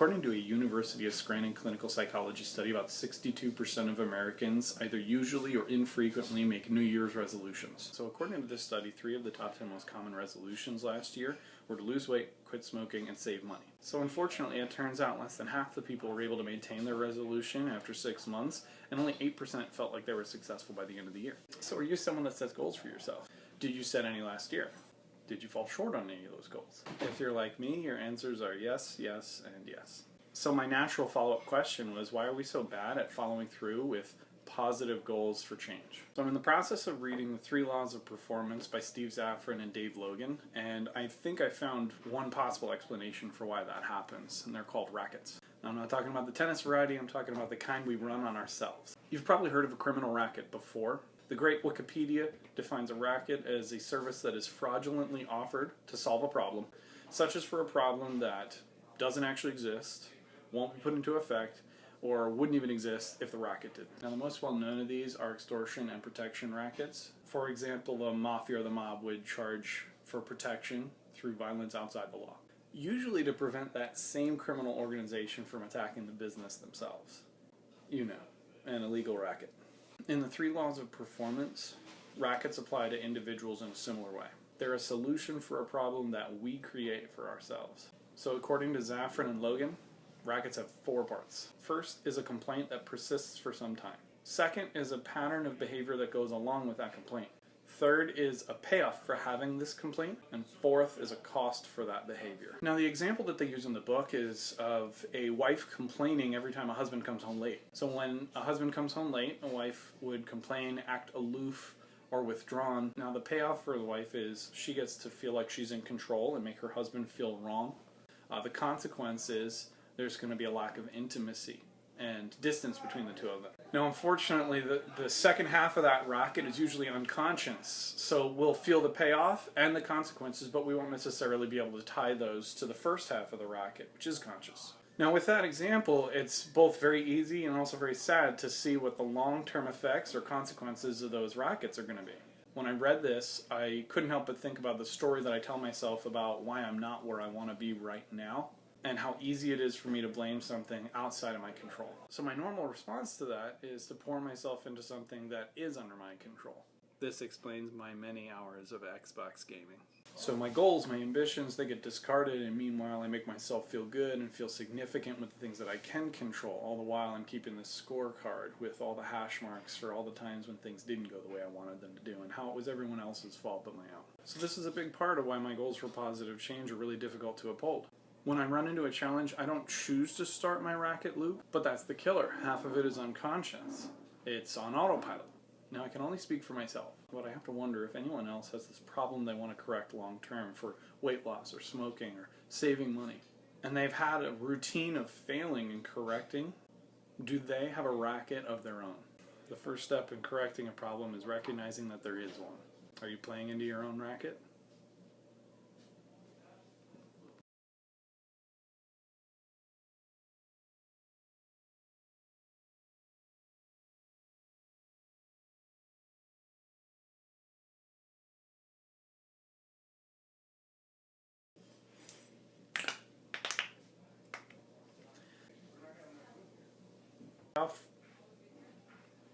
According to a University of Scranton clinical psychology study, about 62% of Americans either usually or infrequently make New Year's resolutions. So according to this study, 3 of the top 10 most common resolutions last year were to lose weight, quit smoking, and save money. So unfortunately, it turns out less than half the people were able to maintain their resolution after 6 months, and only 8% felt like they were successful by the end of the year. So are you someone that sets goals for yourself? Did you set any last year? Did you fall short on any of those goals? If you're like me, your answers are yes, yes, and yes. So my natural follow-up question was, why are we so bad at following through with positive goals for change? So I'm in the process of reading The 3 Laws of Performance by Steve Zaffron and Dave Logan, and I think I found one possible explanation for why that happens, and they're called rackets. Now, I'm not talking about the tennis variety, I'm talking about the kind we run on ourselves. You've probably heard of a criminal racket before. The great Wikipedia defines a racket as a service that is fraudulently offered to solve a problem, such as for a problem that doesn't actually exist, won't be put into effect, or wouldn't even exist if the racket did. Now, the most well-known of these are extortion and protection rackets. For example, the mafia or the mob would charge for protection through violence outside the law, usually to prevent that same criminal organization from attacking the business themselves. You know, an illegal racket. In the 3 Laws of Performance, rackets apply to individuals in a similar way. They're a solution for a problem that we create for ourselves. So according to Zaffron and Logan, rackets have 4 parts. First is a complaint that persists for some time. Second is a pattern of behavior that goes along with that complaint. Third is a payoff for having this complaint, and fourth is a cost for that behavior. Now, the example that they use in the book is of a wife complaining every time a husband comes home late. So when a husband comes home late, a wife would complain, act aloof, or withdrawn. Now, the payoff for the wife is she gets to feel like she's in control and make her husband feel wrong. The consequence is there's going to be a lack of intimacy and distance between the two of them. Now, unfortunately, the second half of that racket is usually unconscious, so we'll feel the payoff and the consequences, but we won't necessarily be able to tie those to the first half of the racket, which is conscious. Now, with that example, it's both very easy and also very sad to see what the long-term effects or consequences of those rackets are going to be. When I read this, I couldn't help but think about the story that I tell myself about why I'm not where I want to be right now, and how easy it is for me to blame something outside of my control. So my normal response to that is to pour myself into something that is under my control. This explains my many hours of Xbox gaming. So my goals, my ambitions, they get discarded, and meanwhile I make myself feel good and feel significant with the things that I can control. All the while I'm keeping this scorecard with all the hash marks for all the times when things didn't go the way I wanted them to do, and how it was everyone else's fault but my own. So this is a big part of why my goals for positive change are really difficult to uphold. When I run into a challenge, I don't choose to start my racket loop, but that's the killer. Half of it is unconscious. It's on autopilot. Now, I can only speak for myself, but I have to wonder if anyone else has this problem they want to correct long term for weight loss or smoking or saving money, and they've had a routine of failing and correcting. Do they have a racket of their own? The first step in correcting a problem is recognizing that there is one. Are you playing into your own racket?